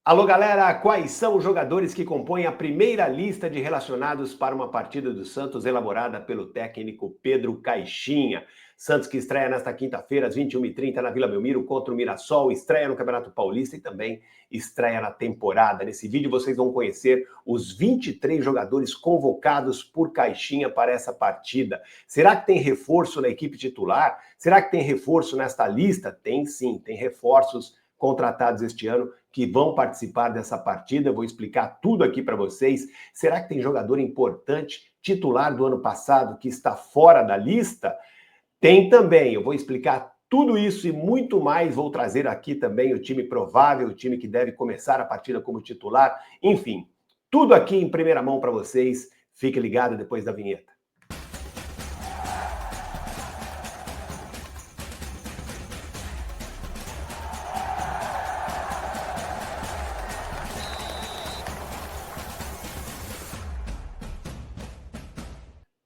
Alô, galera! Quais são os jogadores que compõem a primeira lista de relacionados para uma partida do Santos elaborada pelo técnico Pedro Caixinha? Santos que estreia nesta quinta-feira, às 21h30, na Vila Belmiro, contra o Mirassol, estreia no Campeonato Paulista e também estreia na temporada. Nesse vídeo vocês vão conhecer os 23 jogadores convocados por Caixinha para essa partida. Será que tem reforço na equipe titular? Será que tem reforço nesta lista? Tem sim, tem reforços contratados este ano que vão participar dessa partida. Eu vou explicar tudo aqui para vocês. Será que tem jogador importante, titular do ano passado, que está fora da lista? Tem também. Eu vou explicar tudo isso e muito mais. Vou trazer aqui também o time provável, o time que deve começar a partida como titular. Enfim, tudo aqui em primeira mão para vocês. Fique ligado depois da vinheta.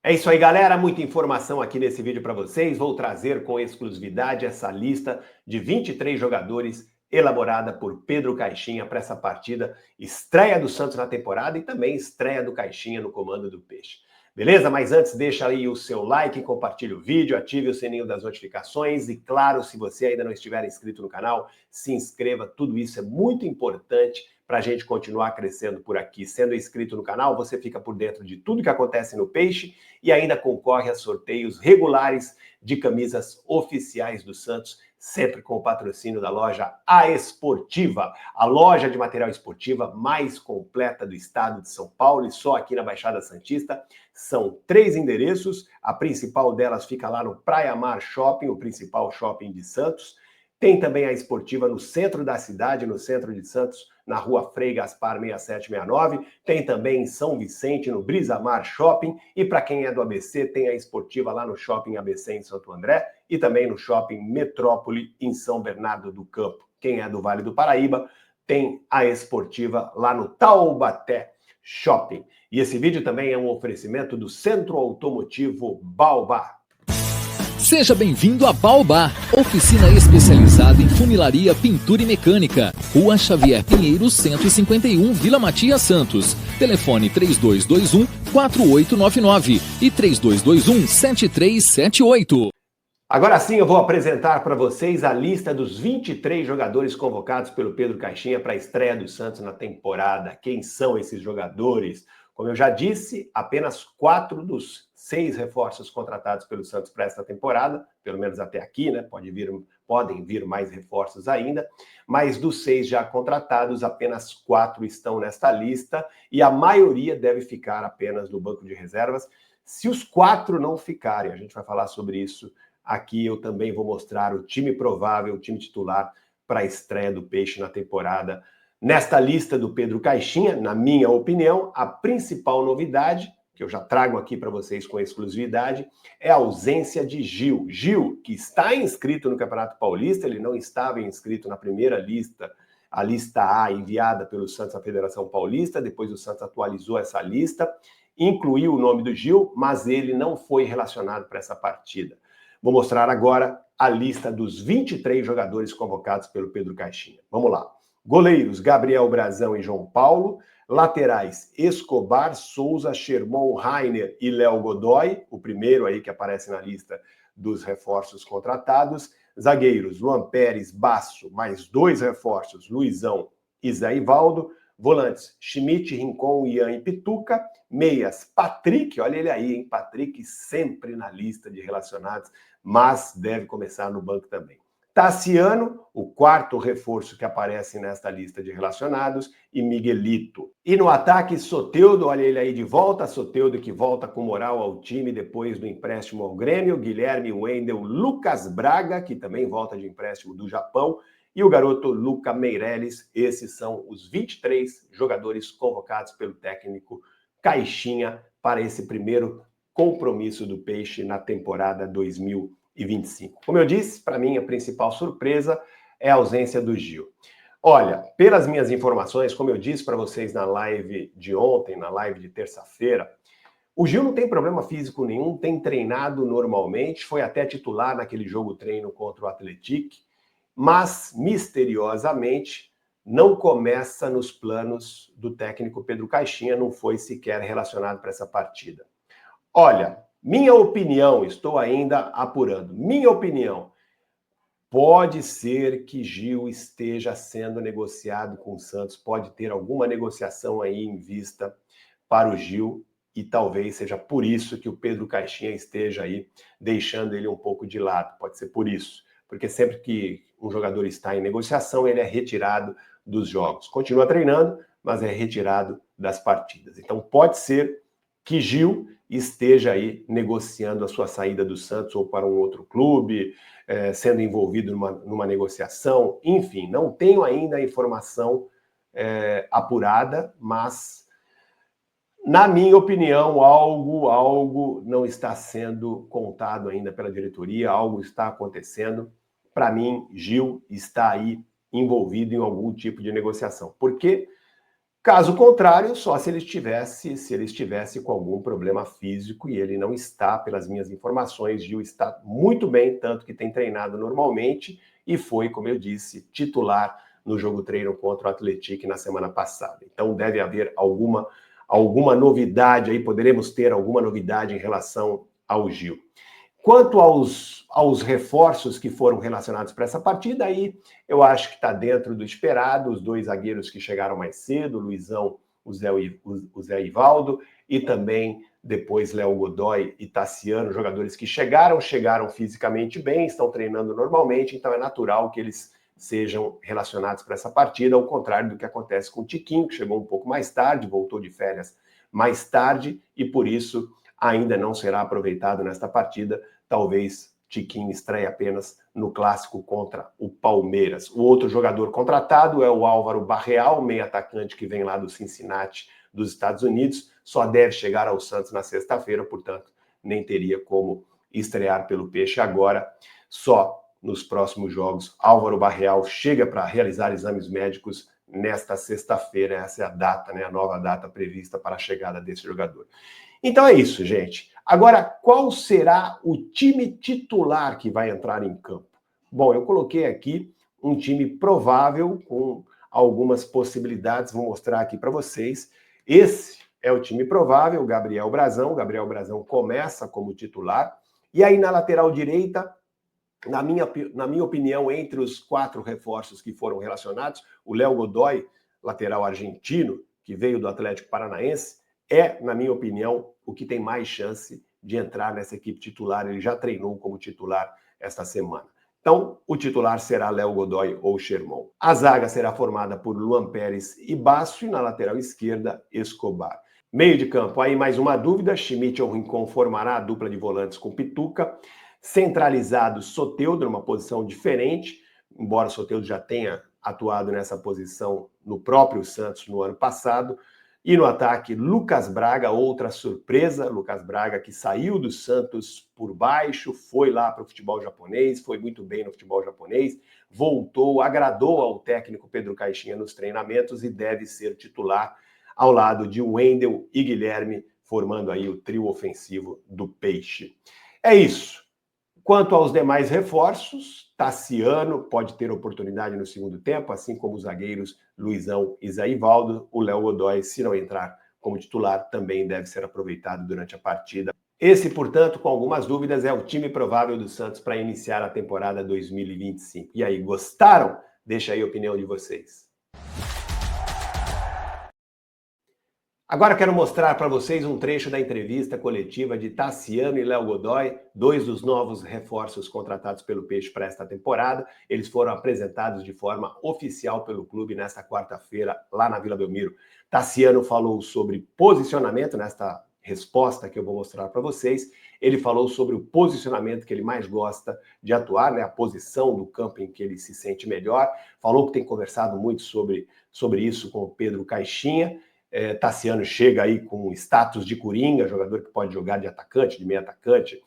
É isso aí, galera. Muita informação aqui nesse vídeo para vocês. Vou trazer com exclusividade essa lista de 23 jogadores elaborada por Pedro Caixinha para essa partida, estreia do Santos na temporada e também estreia do Caixinha no comando do Peixe. Beleza? Mas antes, deixa aí o seu like, compartilhe o vídeo, ative o sininho das notificações e, claro, se você ainda não estiver inscrito no canal, se inscreva. Tudo isso é muito importante para a gente continuar crescendo por aqui. Sendo inscrito no canal, você fica por dentro de tudo que acontece no Peixe e ainda concorre a sorteios regulares de camisas oficiais do Santos, sempre com o patrocínio da loja A Esportiva, a loja de material esportiva mais completa do estado de São Paulo e só aqui na Baixada Santista. São 3 endereços, a principal delas fica lá no Praia Mar Shopping, o principal shopping de Santos. Tem também a Esportiva no centro da cidade, no centro de Santos, na rua Frei Gaspar 6769. Tem também em São Vicente, no Brisamar Shopping. E para quem é do ABC, tem a Esportiva lá no Shopping ABC em Santo André e também no Shopping Metrópole em São Bernardo do Campo. Quem é do Vale do Paraíba, tem a Esportiva lá no Taubaté Shopping. E esse vídeo também é um oferecimento do Centro Automotivo Baobá. Seja bem-vindo a Baobá, oficina especializada em funilaria, pintura e mecânica. Rua Xavier Pinheiro, 151, Vila Matias, Santos. Telefone 3221-4899 e 3221-7378. Agora sim eu vou apresentar para vocês a lista dos 23 jogadores convocados pelo Pedro Caixinha para a estreia do Santos na temporada. Quem são esses jogadores? Como eu já disse, apenas 4 dos 6 reforços contratados pelo Santos para esta temporada, pelo menos até aqui, né? Podem vir mais reforços ainda, mas dos 6 já contratados, apenas 4 estão nesta lista e a maioria deve ficar apenas no banco de reservas. Se os 4 não ficarem, a gente vai falar sobre isso aqui, eu também vou mostrar o time provável, o time titular para a estreia do Peixe na temporada. Nesta lista do Pedro Caixinha, na minha opinião, a principal novidade, que eu já trago aqui para vocês com exclusividade, é a ausência de Gil. Gil, que está inscrito no Campeonato Paulista, ele não estava inscrito na primeira lista, a lista A enviada pelo Santos à Federação Paulista, depois o Santos atualizou essa lista, incluiu o nome do Gil, mas ele não foi relacionado para essa partida. Vou mostrar agora a lista dos 23 jogadores convocados pelo Pedro Caixinha. Vamos lá. Goleiros, Gabriel Brazão e João Paulo. Laterais, Escobar, Souza, Sherman, Rainer e Léo Godoy, o primeiro aí que aparece na lista dos reforços contratados. Zagueiros, Luan Pérez, Basso, mais 2 reforços, Luizão e Zé Ivaldo. Volantes, Schmidt, Rincon, Ian e Pituca. Meias, Patrick, olha ele aí, hein? Patrick sempre na lista de relacionados, mas deve começar no banco também. Tassiano, o 4º reforço que aparece nesta lista de relacionados, e Miguelito. E no ataque, Soteldo, olha ele aí de volta, Soteldo que volta com moral ao time depois do empréstimo ao Grêmio, Guilherme Wendel, Lucas Braga, que também volta de empréstimo do Japão, e o garoto Luca Meireles. Esses são os 23 jogadores convocados pelo técnico Caixinha para esse primeiro compromisso do Peixe na temporada 2025. Como eu disse, para mim a principal surpresa é a ausência do Gil. Olha, pelas minhas informações, como eu disse para vocês na live de ontem, na live de terça-feira, o Gil não tem problema físico nenhum, tem treinado normalmente, foi até titular naquele jogo treino contra o Atlético, mas misteriosamente não começa nos planos do técnico Pedro Caixinha, não foi sequer relacionado para essa partida. Olha, minha opinião, estou ainda apurando, minha opinião, pode ser que Gil esteja sendo negociado com o Santos, pode ter alguma negociação aí em vista para o Gil, e talvez seja por isso que o Pedro Caixinha esteja aí deixando ele um pouco de lado, pode ser por isso, porque sempre que um jogador está em negociação, ele é retirado dos jogos. Continua treinando, mas é retirado das partidas. Então pode ser que Gil esteja aí negociando a sua saída do Santos ou para um outro clube, sendo envolvido numa negociação, enfim, não tenho ainda a informação apurada, mas, na minha opinião, algo não está sendo contado ainda pela diretoria, algo está acontecendo. Para mim, Gil está aí envolvido em algum tipo de negociação. Porque, caso contrário, só se ele estivesse com algum problema físico, e ele não está, pelas minhas informações. Gil está muito bem, tanto que tem treinado normalmente e foi, como eu disse, titular no jogo treino contra o Atlético na semana passada. Então deve haver alguma novidade aí, poderemos ter alguma novidade em relação ao Gil. Quanto aos reforços que foram relacionados para essa partida, aí eu acho que está dentro do esperado, os dois zagueiros que chegaram mais cedo, o Luizão, o Zé Ivaldo, e também depois Léo Godoy e Tassiano, jogadores que chegaram fisicamente bem, estão treinando normalmente, então é natural que eles sejam relacionados para essa partida, ao contrário do que acontece com o Tiquinho, que chegou um pouco mais tarde, voltou de férias mais tarde, e por isso ainda não será aproveitado nesta partida. Talvez Tiquinho estreie apenas no clássico contra o Palmeiras. O outro jogador contratado é o Álvaro Barreal, meio atacante que vem lá do Cincinnati, dos Estados Unidos, só deve chegar ao Santos na sexta-feira, portanto, nem teria como estrear pelo Peixe agora, só nos próximos jogos. Álvaro Barreal chega para realizar exames médicos nesta sexta-feira, essa é a data, né, a nova data prevista para a chegada desse jogador. Então é isso, gente. Agora, qual será o time titular que vai entrar em campo? Bom, eu coloquei aqui um time provável com algumas possibilidades, vou mostrar aqui para vocês. Esse é o time provável, Gabriel Brazão. Gabriel Brazão começa como titular. E aí na lateral direita, na minha opinião, entre os 4 reforços que foram relacionados, o Léo Godoy, lateral argentino, que veio do Atlético Paranaense, na minha opinião, o que tem mais chance de entrar nessa equipe titular. Ele já treinou como titular esta semana. Então, o titular será Léo Godoy ou Sherman. A zaga será formada por Luan Pérez e Basso, e na lateral esquerda, Escobar. Meio de campo, aí mais uma dúvida, Schmidt ou Rincon formará a dupla de volantes com Pituca. Centralizado, Soteldo, numa posição diferente, embora Soteldo já tenha atuado nessa posição no próprio Santos no ano passado. E no ataque, Lucas Braga, outra surpresa, Lucas Braga que saiu do Santos por baixo, foi lá para o futebol japonês, foi muito bem no futebol japonês, voltou, agradou ao técnico Pedro Caixinha nos treinamentos e deve ser titular ao lado de Wendel e Guilherme, formando aí o trio ofensivo do Peixe. É isso. Quanto aos demais reforços, Tassiano pode ter oportunidade no segundo tempo, assim como os zagueiros Luizão e Zé Ivaldo. O Léo Godoy, se não entrar como titular, também deve ser aproveitado durante a partida. Esse, portanto, com algumas dúvidas, é o time provável do Santos para iniciar a temporada 2025. E aí, gostaram? Deixa aí a opinião de vocês. Agora quero mostrar para vocês um trecho da entrevista coletiva de Tassiano e Léo Godoy, 2 dos novos reforços contratados pelo Peixe para esta temporada. Eles foram apresentados de forma oficial pelo clube nesta quarta-feira, lá na Vila Belmiro. Tassiano falou sobre posicionamento, nesta resposta que eu vou mostrar para vocês. Ele falou sobre o posicionamento que ele mais gosta de atuar, né? A posição do campo em que ele se sente melhor. Falou que tem conversado muito sobre isso com o Pedro Caixinha. Tassiano chega aí com status de coringa, jogador que pode jogar de atacante, de meio atacante,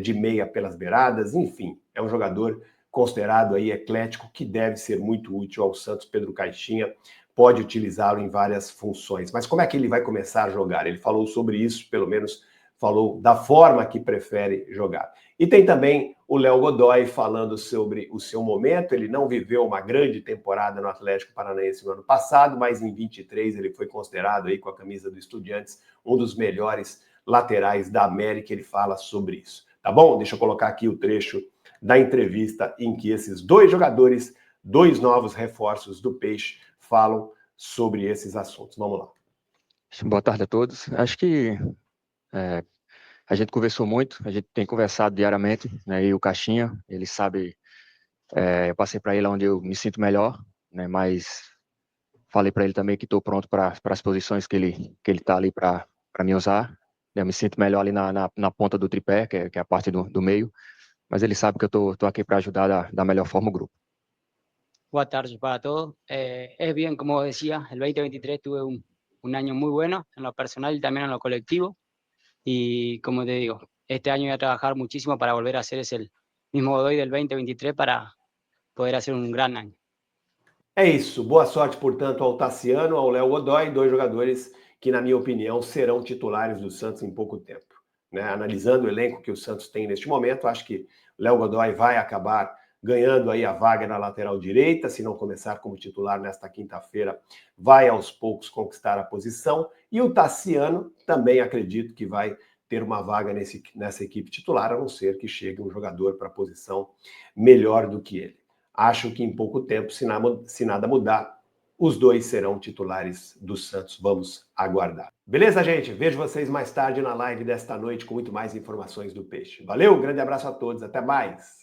de meia pelas beiradas, enfim, é um jogador considerado aí eclético que deve ser muito útil ao Santos. Pedro Caixinha pode utilizá-lo em várias funções. Mas como é que ele vai começar a jogar? Ele falou sobre isso, pelo menos falou da forma que prefere jogar. E tem também o Léo Godoy falando sobre o seu momento. Ele não viveu uma grande temporada no Atlético Paranaense no ano passado, mas em 23 ele foi considerado aí com a camisa do Estudiantes um dos melhores laterais da América. Ele fala sobre isso. Tá bom? Deixa eu colocar aqui o trecho da entrevista em que esses dois jogadores, dois novos reforços do Peixe, falam sobre esses assuntos. Vamos lá. Boa tarde a todos. Acho que a gente conversou muito, a gente tem conversado diariamente, né? E o Caixinha, ele sabe, eu passei para ele onde eu me sinto melhor, né? Mas falei para ele também que estou pronto para as posições que ele está ali para me usar. Eu me sinto melhor ali na ponta do tripé, que é a parte do meio, mas ele sabe que eu estou aqui para ajudar da melhor forma o grupo. Buenas tardes para todos. Es bien, como decía, el 2023 tuve un año muy bueno en lo personal y también en lo colectivo. Y como te digo, este año voy a trabajar muchísimo para volver a hacer ese mismo Godoy del 2023 para poder hacer un gran año. É isso. Boa sorte, portanto, ao Tassiano, ao Léo Godoy, dois jogadores que, na minha opinião, serão titulares do Santos em pouco tempo. Né? Analisando o elenco que o Santos tem neste momento, acho que o Léo Godoy vai acabar ganhando aí a vaga na lateral direita. Se não começar como titular nesta quinta-feira, vai aos poucos conquistar a posição. E o Tassiano também acredito que vai ter uma vaga nessa equipe titular, a não ser que chegue um jogador para a posição melhor do que ele. Acho que em pouco tempo, se nada mudar, os dois serão titulares do Santos. Vamos aguardar. Beleza, gente? Vejo vocês mais tarde na live desta noite com muito mais informações do Peixe. Valeu, grande abraço a todos, até mais!